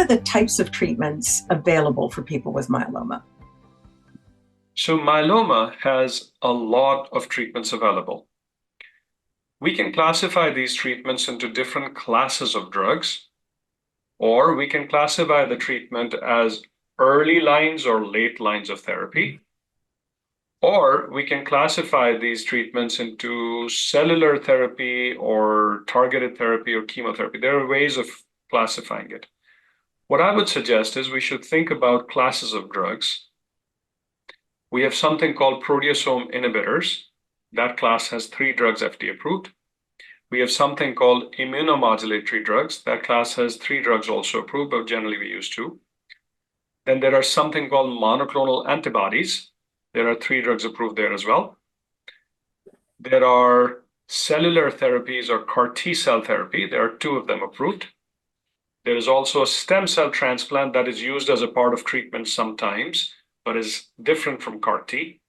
are the types of treatments available for people with myeloma? So myeloma has a lot of treatments available. We can classify these treatments into different classes of drugs, or we can classify the treatment as early lines or late lines of therapy, or we can classify these treatments into cellular therapy or targeted therapy or chemotherapy. There are ways of classifying it. What I would suggest is we should think about classes of drugs. We have something called proteasome inhibitors. That class has 3 drugs FDA approved. We have something called immunomodulatory drugs. That class has 3 drugs also approved, but generally we use 2. Then there are something called monoclonal antibodies. There are 3 drugs approved there as well. There are cellular therapies or CAR T cell therapy. There are 2 of them approved. There is also a stem cell transplant that is used as a part of treatment sometimes, but is different from CAR T.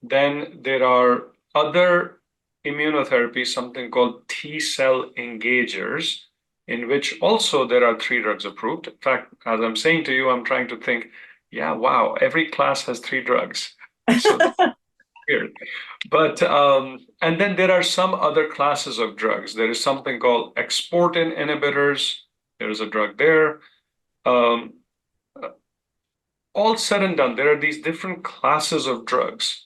Then there are other immunotherapies, something called T cell engagers, in which also there are 3 drugs approved. In fact, as I'm saying to you, I'm trying to think, yeah, wow, every class has 3 drugs. So that's weird. But, and then there are some other classes of drugs. There is something called exportin inhibitors. There is a drug there. All said and done, there are these different classes of drugs.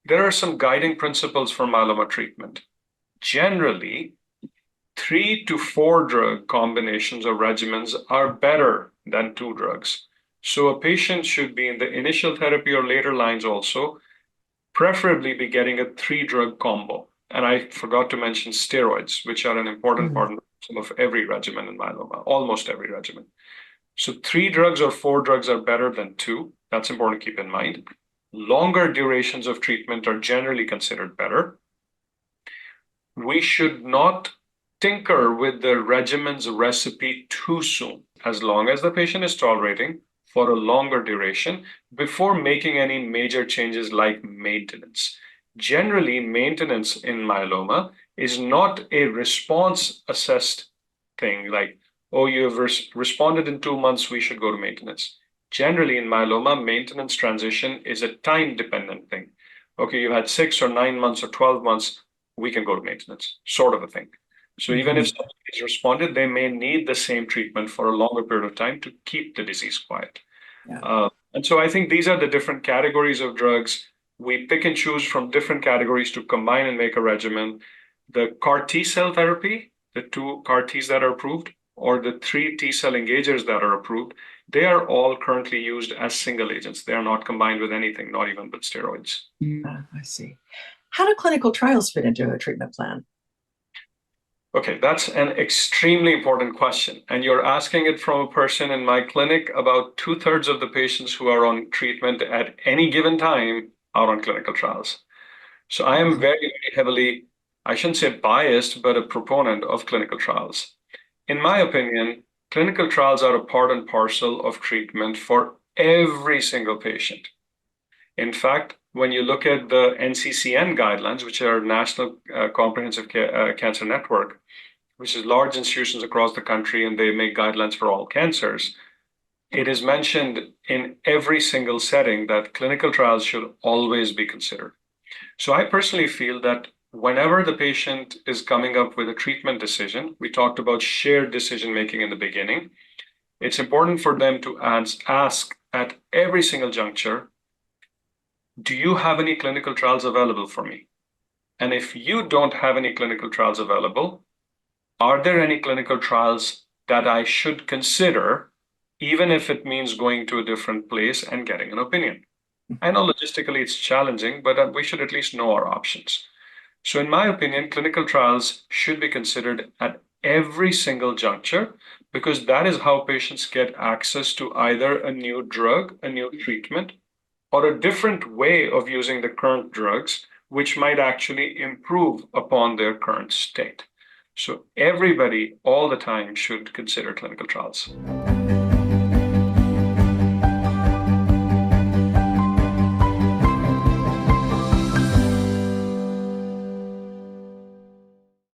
There are some guiding principles for myeloma treatment. Generally, 3 to 4 drug combinations or regimens are better than 2 drugs. So a patient should be in the initial therapy or later lines also, preferably be getting a 3-drug combo. And I forgot to mention steroids, which are an important part of every regimen in myeloma, almost every regimen. So 3 drugs or 4 drugs are better than 2. That's important to keep in mind. Longer durations of treatment are generally considered better. We should not tinker with the regimen's recipe too soon, as long as the patient is tolerating for a longer duration before making any major changes like maintenance. Generally, maintenance in myeloma is not a response assessed thing like, oh, you have responded in 2 months, we should go to maintenance. Generally, in myeloma, maintenance transition is a time-dependent thing. Okay, you had 6 or 9 months or 12 months, we can go to maintenance, sort of a thing. So even if somebody has responded, they may need the same treatment for a longer period of time to keep the disease quiet. Yeah. And so I think these are the different categories of drugs. We pick and choose from different categories to combine and make a regimen. The CAR T cell therapy, the 2 CAR Ts that are approved, or the 3 T cell engagers that are approved, they are all currently used as single agents. They are not combined with anything, not even with steroids. I see. How do clinical trials fit into a treatment plan? Okay, that's an extremely important question. And you're asking it from a person in my clinic. About 2/3 of the patients who are on treatment at any given time are on clinical trials. So I am very, very heavily, I shouldn't say biased, but a proponent of clinical trials. In my opinion, clinical trials are a part and parcel of treatment for every single patient. In fact, when you look at the NCCN guidelines, which are National Comprehensive Cancer Network, which is large institutions across the country, and they make guidelines for all cancers, it is mentioned in every single setting that clinical trials should always be considered. So I personally feel that whenever the patient is coming up with a treatment decision, we talked about shared decision making in the beginning, it's important for them to ask at every single juncture, do you have any clinical trials available for me? And if you don't have any clinical trials available, are there any clinical trials that I should consider, even if it means going to a different place and getting an opinion? I know logistically it's challenging, but we should at least know our options. So in my opinion, clinical trials should be considered at every single juncture, because that is how patients get access to either a new drug, a new treatment, or a different way of using the current drugs, which might actually improve upon their current state. So everybody all the time should consider clinical trials.